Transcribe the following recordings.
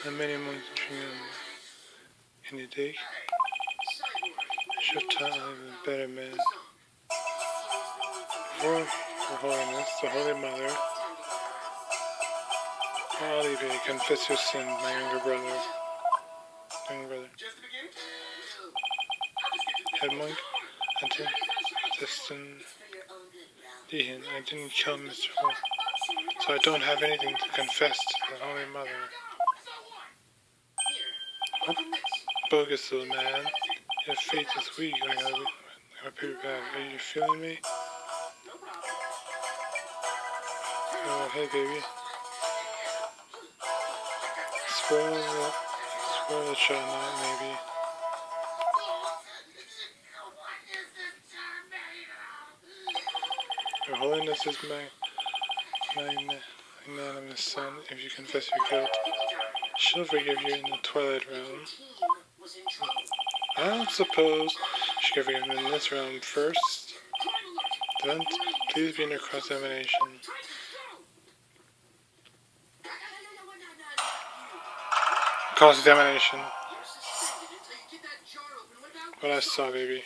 The many months in the day. Should tell the better man. For Her Holiness, the Holy Mother, Ali Bey, confess your sin, my younger brother. Head monk, I didn't kill Mr. Holt, so I don't have anything to confess to the Holy Mother. What? Bogus little man. Your faith is weak. I gotta pay you back. Are you feeling me? Oh, hey, baby. Spoil the child night, maybe. Your Holiness is my magnanimous son. If you confess your guilt, she'll forgive you in the Twilight Realm. I don't suppose she can forgive me in this realm first. Then, please be in your cross-examination. Cross-examination. What I saw, baby.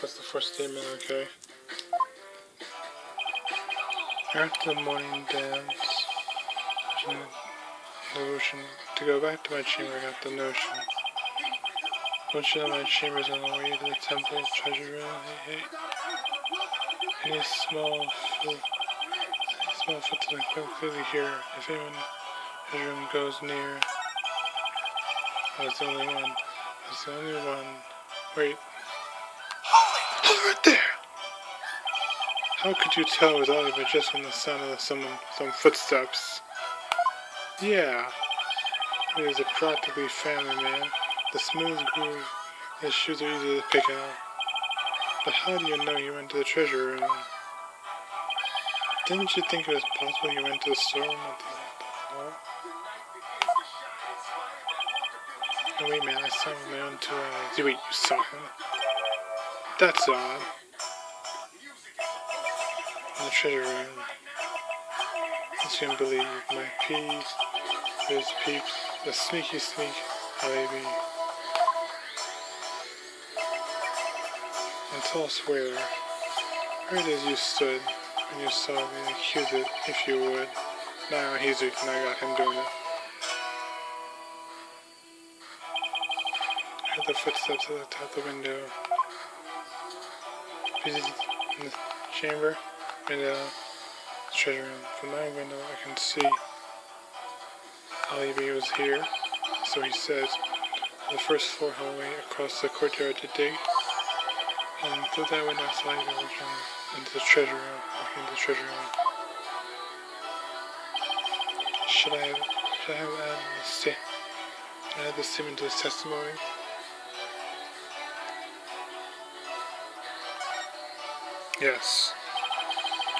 What's the first statement, okay? After the morning dance, notion to go back to my chamber, I got the notion. Don't you know my chamber's on the way to the temple treasure room? Hey. Any small footsteps I can clearly hear. If anyone in the room goes near, I was the only one. Wait. Right there! How could you tell it was only but just from the sound of some footsteps? Yeah, he was a practically family man. The smooth groove, his shoes are easy to pick out. But how do you know he went to the treasure room? Didn't you think it was possible he went to the storeroom at the hall? Oh wait, man, I saw him with my own 2 eyes. Wait, you saw him? That's odd. In the treasure room. I can't believe my his peep, the sneaky sneak, baby. And tall swear, right as you stood when you saw me accuse it, if you would. Now he's weak and I got him doing it. I heard the footsteps at the window. Busy in the chamber, window, treasure room. From my window I can see Ali B was here, so he says. The first floor hallway across the courtyard to dig, and through that window I saw Ali B walking into the treasure room. Should I have added the statement to his testimony? Yes.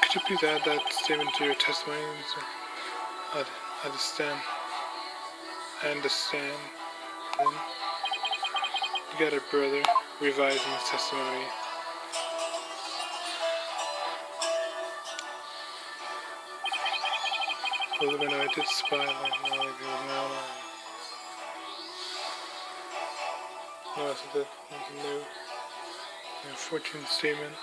Could you please add that statement to your testimony? I understand. Then you got it, brother. Revising his testimony. Through the window I did spy like there was no line. No, so that was a new 14th statement.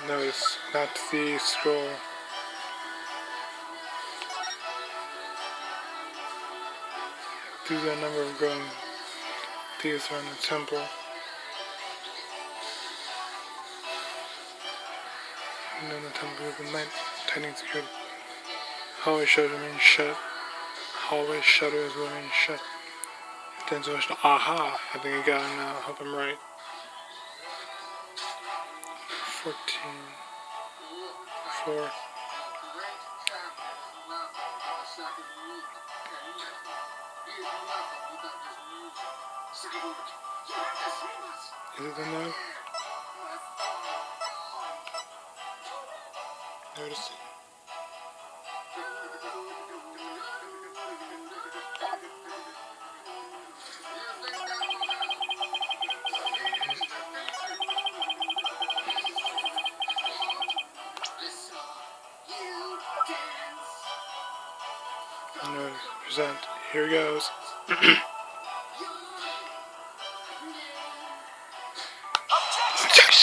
Notice, not the scroll. These are a number of growing thieves around the temple. And then the temple of the night, tightening secured. Hallway shutters remain shut. Then so aha! I think I got him now. I hope I'm right. 14. 4. Is it the note? Notice it. No, present. Here goes.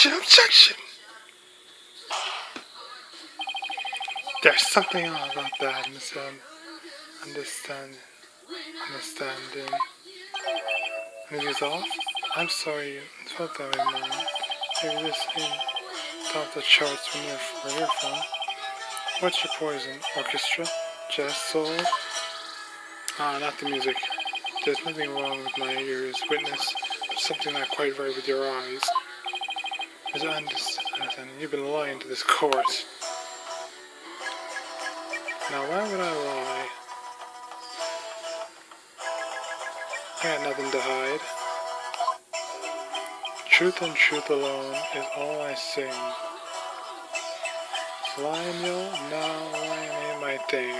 Objection! There's something odd about that, understanding. And he's off? I'm sorry you felt that way, Mom. Maybe this ain't top the charts where you're from. What's your poison? Orchestra? Jazz? Soul? Not the music. There's nothing wrong with my ears. Witness, but something not quite right with your eyes. As I understand, you've been lying to this court. Now, why would I lie? I got nothing to hide. Truth and truth alone is all I sing. Lying, yo? No, lying ain't my thing.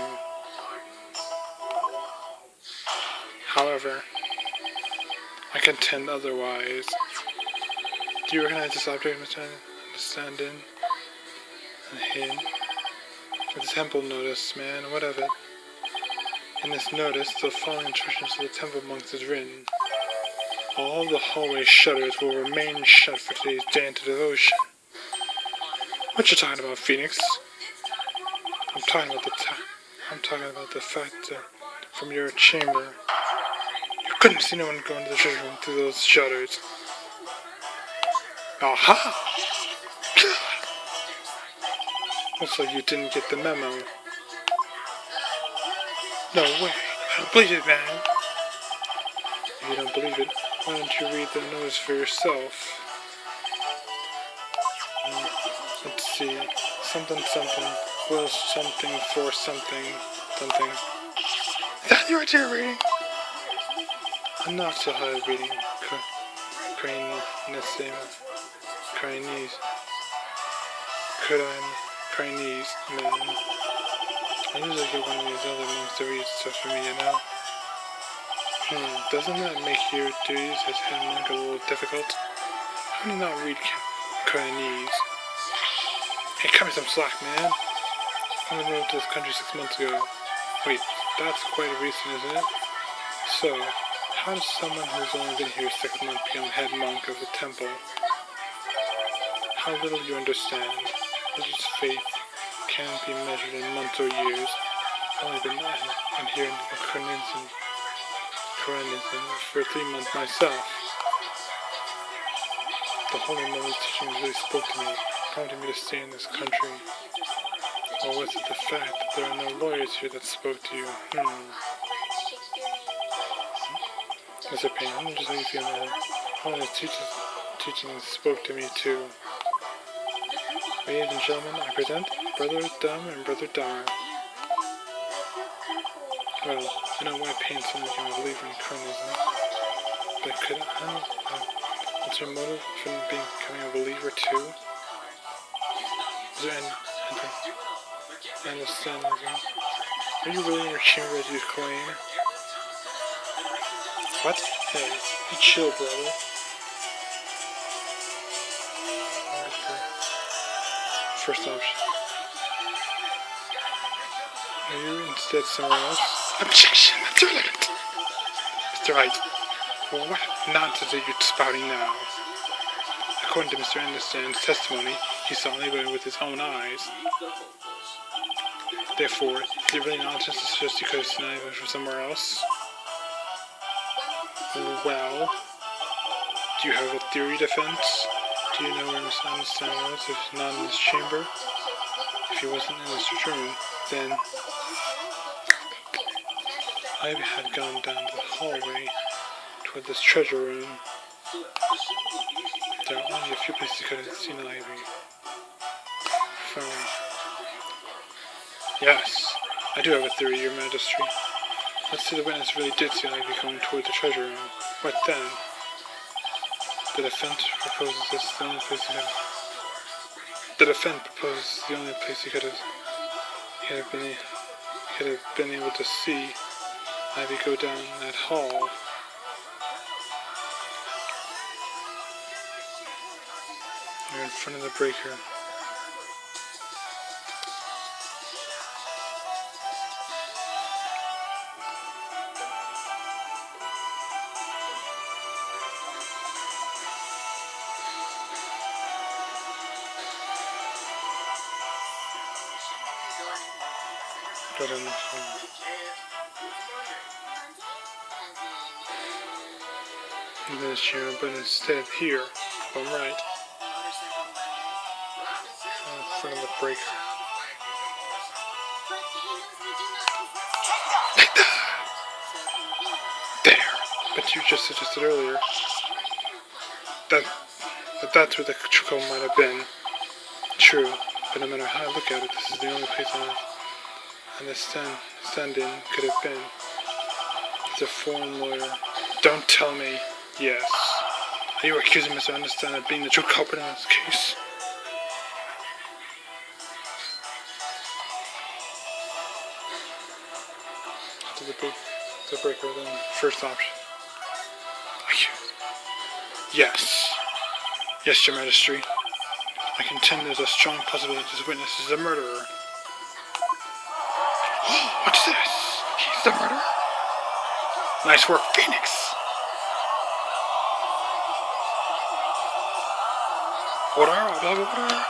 However, I contend otherwise. Do you recognize this object, Mr. Understanding? And him? The temple notice, man, what of it? In this notice, the following instructions to the temple monks is written. All the hallway shutters will remain shut for today's day into devotion. What you talking about, Phoenix? I'm talking about the fact that from your chamber, you couldn't see no one go into the treasure room through those shutters. Aha! Looks like you didn't get the memo. No way. I don't believe it, man. If you don't believe it, why don't you read the notice for yourself? Let's see. Something, will something for something. Is that your idea reading? I'm not so high at reading. Chinese, man. I usually get one of these other monks to read stuff for me, you know? Doesn't that make your duties as head monk a little difficult? How do you not read Chinese? Hey, cut me some slack, man. I moved to this country 6 months ago. Wait, that's quite recent, isn't it? So, how does someone who's only been here 6 months become head monk of the temple? How little you understand. Religious faith can't be measured in months or years. I've only been in here in Koreanism for 3 months myself. The Holy Mother's teachings really spoke to me, prompting me to stay in this country. Or was it the fact that there are no lawyers here that spoke to you? Mr. Payne, I'm just how you feel, man. Holy teachings spoke to me too. Ladies and gentlemen, I present Brother Dumb and Brother Dumber. Well, I know why Payne someone became a believer in Koreanism, but what's your motive for becoming a believer too? Is there anything? I understand, are you really in your chamber as you claim? What? Hey, be chill, brother. First option. Are you instead somewhere else? Objection! That's irrelevant! Mr. Wright, well, what nonsense are you spouting now? According to Mr. Anderson's testimony, he saw Levi with his own eyes. Therefore, is it really nonsense to suggest you could have seen Levi from somewhere else? Well, do you have a theory defense? Do you know where Mr. Anderson was if he's not in his chamber? If he wasn't in his room, then I had gone down the hallway toward this treasure room. There are only a few places you could have seen Ivy. From... Yes, I do have a theory, Your Majesty. Let's say the witness really did see Ivy going toward the treasure room. What then? The defense proposes this is the only place he could have. The defense proposes the only place he could have been able to see Ivy go down that hall. You're in front of the breaker. Go down this hall. In this chamber, but instead here, if I'm right. In front of the breaker. There! But you just suggested earlier that's where the Choco might have been. True, but no matter how I look at it, this is the only place on earth and the stand-in could have been. It's a foreign lawyer. Don't tell me. Yes. Are you accusing Mr. Understand of being the true culprit in this case? To the breaker, then first option. Accused. Yes. Yes, Your Majesty. I contend there's a strong possibility this witness is a murderer. Oh, what's this? He's the murderer? Nice work, Phoenix. Order, blah, blah, blah.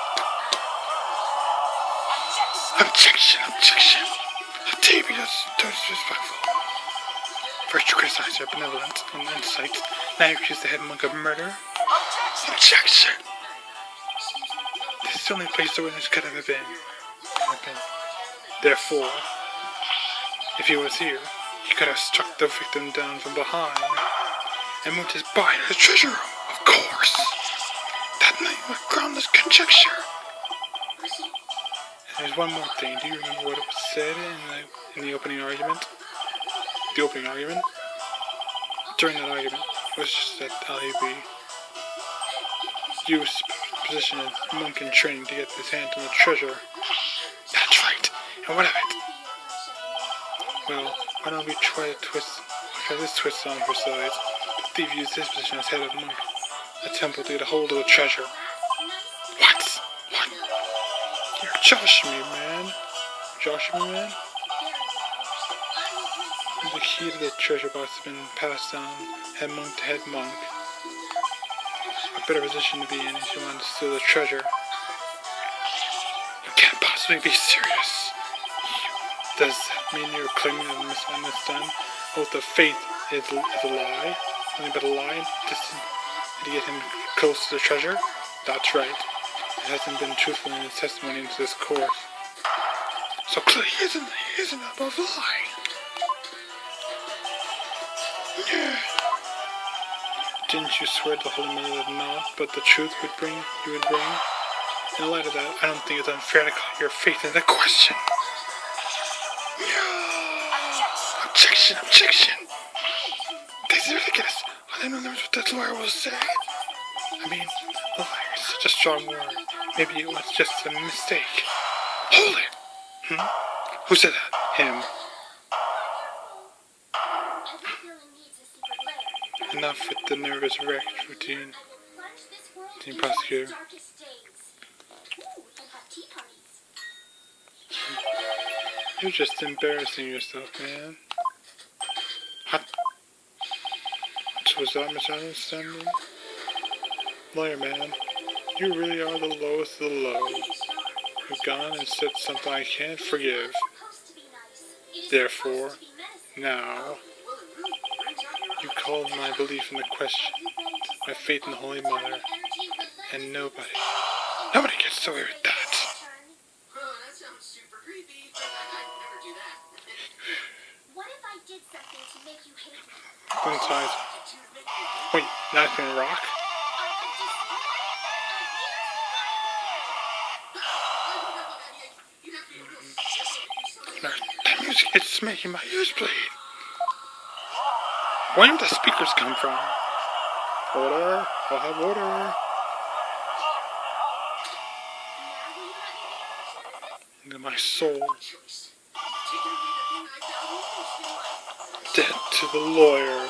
Objection. How dare you be disrespectful? First you criticize her benevolence and insight, now you accuse the head monk of murder. Objection! This is the only place the witness could have been. Therefore, if he was here, he could have struck the victim down from behind and moved his body to the treasure room, of course. That night was groundless conjecture. And there's one more thing. Do you remember what it was said in the opening argument? The opening argument? During that argument, it was just that Ali used position as monk in training to get his hands on the treasure. That's right. And what of it? Well, why don't we try this twist on her side? The thief used his position as head of monk, a temple to get a hold of the treasure. What? You're joshing me, man. The key to the treasure box has been passed down head monk to head monk. A better position to be in if you want to steal the treasure. You can't possibly be serious. Does that mean you're claiming that misunderstand? Oath of faith is a lie? Nothing but a lie to get him close to the treasure? That's right. It hasn't been truthful in his testimony to this court. So clearly he isn't above lying. Yeah. Didn't you swear to the Holy Mother that naught but the truth you would bring? In light of that, I don't think it's unfair to call your faith into question. Objection! This is ridiculous. I don't know what that lawyer will say. I mean, liar is such a strong word. Maybe it was just a mistake. Hold it! Who said that? Him. Enough with the nervous wreck routine. Team prosecutor. You're just embarrassing yourself, man. So was that misunderstanding? Lawyer man, you really are the lowest of the low. You've gone and said something I can't forgive. Therefore, now, you called my belief into question, my faith in the Holy Mother, and nobody gets away with that. One side. Wait, knife and rock? That music is making my ears bleed. Where did the speakers come from? Order. I'll have order. Into my soul. Dead to the lawyer.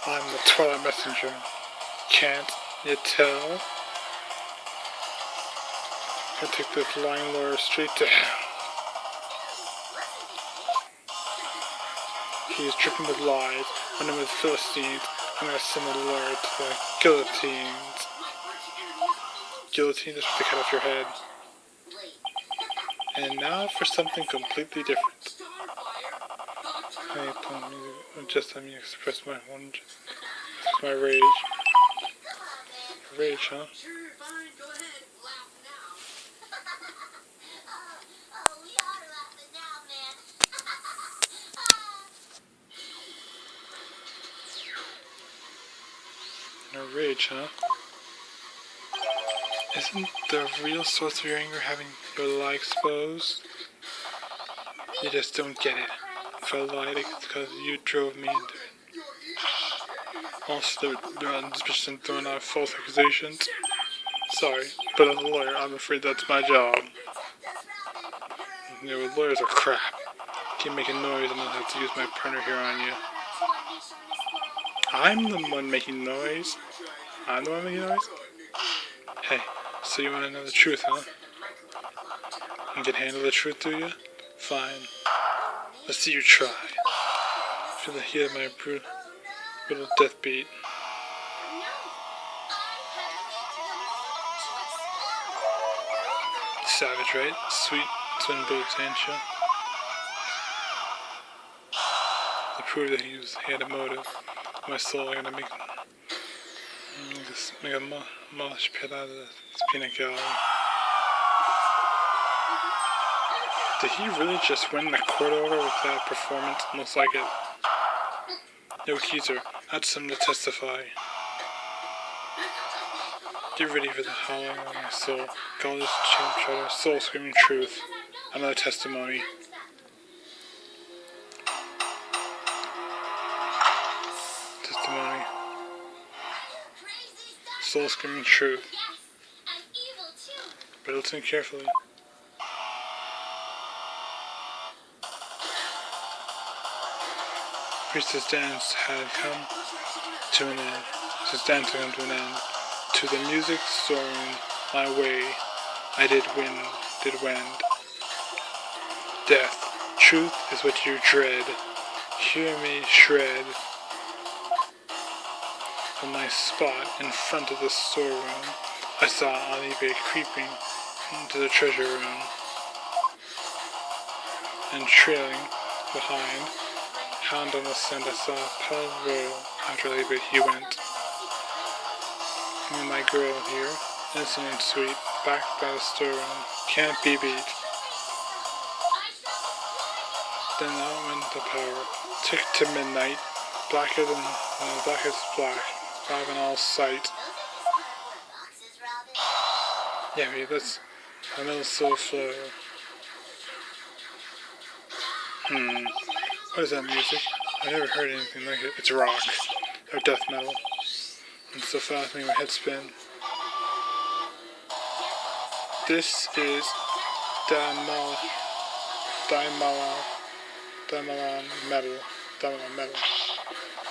I'm the Twilight Messenger. Can't you tell? I take this lying lawyer straight to hell. He is dripping with lies, running with Philistines. I'm gonna send the lawyer to the guillotines. Guillotine is what they cut off your head. And now for something completely different. Just let me express my rage. Rage, huh? No rage, huh? Isn't the real source of your anger having your lie exposed? You just don't get it. If I lied, it's because you drove me into it. Also, they're on suspicion throwing out false accusations. Sorry, but as a lawyer, I'm afraid that's my job. You know, lawyers are crap. Keep making noise and I'll have to use my partner here on you. I'm the one making noise. I'm the one making noise? Hey, so you want to know the truth, huh? You can handle the truth, do you? Fine. Let's see you try. Feel the heat of my brutal death beat. Savage, right? Sweet twin boats, ain't you? To prove that he had a motive. My soul, I'm gonna make a mosh pit out of this peanut gallery. Did he really just win the court order with that performance? Looks like it. No accuser. Add some to testify. Get ready for the howling of my soul. God is charter, soul screaming truth. Another testimony. Testimony. Soul screaming truth. But listen carefully. Priestess dance had come to an end. His dance had come to an end. To the music soaring my way, I did wend. Death, truth is what you dread. Hear me shred. From my spot in front of the storeroom, I saw Olive creeping into the treasure room, and trailing behind, hound on the scent, I saw Paul Royal. After Olive he went. Me and my girl here, innocent and sweet, backed by the storeroom, can't be beat. Then out went the power, ticked to midnight, blacker than blackest black, five in all sight. Yeah, wait, that's a little soul flow. What is that music? I never heard anything like it. It's rock, or death metal. And so fast making my head spin. This is Daimala metal.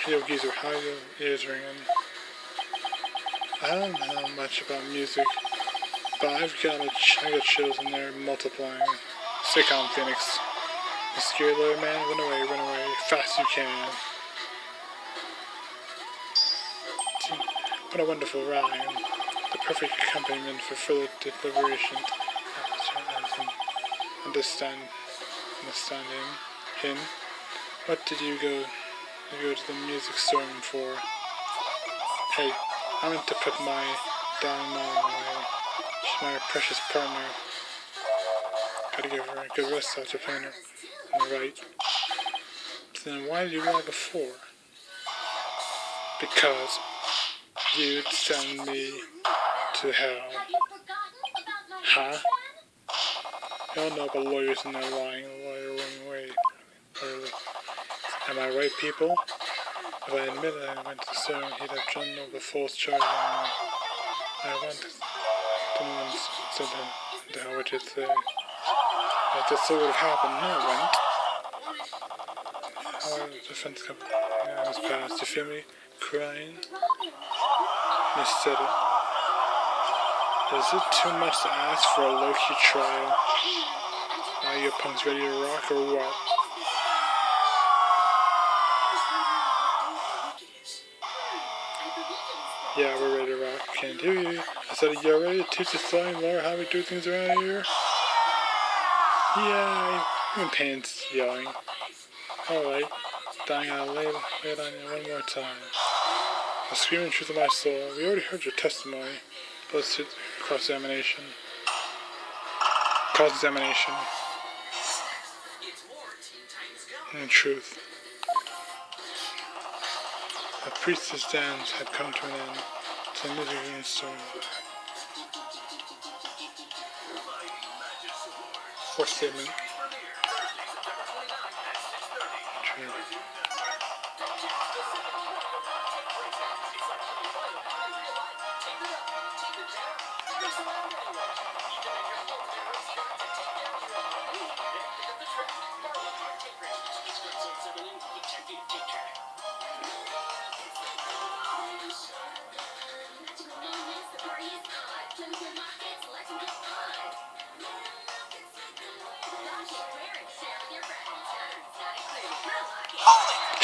Yo, geezer, how are your ears ringing? I don't know much about music, but I got chills and they're multiplying. Stay calm, Phoenix. You scared little man? Run away, fast you can. What a wonderful rhyme. The perfect accompaniment for further deliberation. Understanding him. What did you go to the music store for? Hey, I went to put my she's my precious partner. Gotta give her a good rest after playing her. Am I right? Then why did you lie before? Because you'd send me to hell. Huh? Y'all know about lawyers and their lying, lawyering way. Am I right, people? If I admit I went to sue him, he'd have drawn over false charges on me. I want someone sent him to hell, what you'd say. If this would have happened, no, it went. However, the defense company was passed. You feel me? Crying? You said it. Is it too much to ask for a low-key trial? Are you punks ready to rock or what? Yeah, we're ready to rock. Can't hear you. I said, you're ready to teach the flying lawyer how we do things around here? Yeah, I'm in pain yelling. Alright, dying I'll lay it on you one more time. I'll scream the truth of my soul. We already heard your testimony. Let's do cross-examination. Cross-examination. And truth. The priest's dance had come to an end. To the music and song. Fourth statement. True.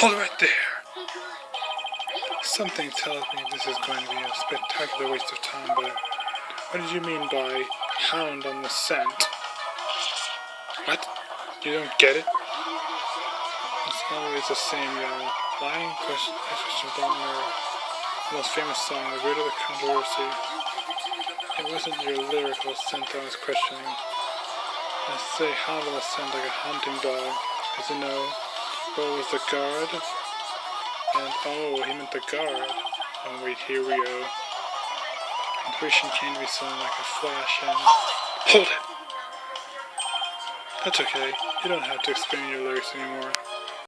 Hold it right there! Something tells me this is going to be a spectacular waste of time, but what did you mean by hound on the scent? What? You don't get it? It's always the same, y'all. Lying question don't matter. The most famous song, the root of the controversy. It wasn't your lyrical scent I was questioning. I say hound on the scent like a hunting dog. As you know, what was the guard? And oh, he meant the guard. Oh wait, here we go. Intuition came to be something like a flash and... Hold it! That's okay. You don't have to explain your lyrics anymore.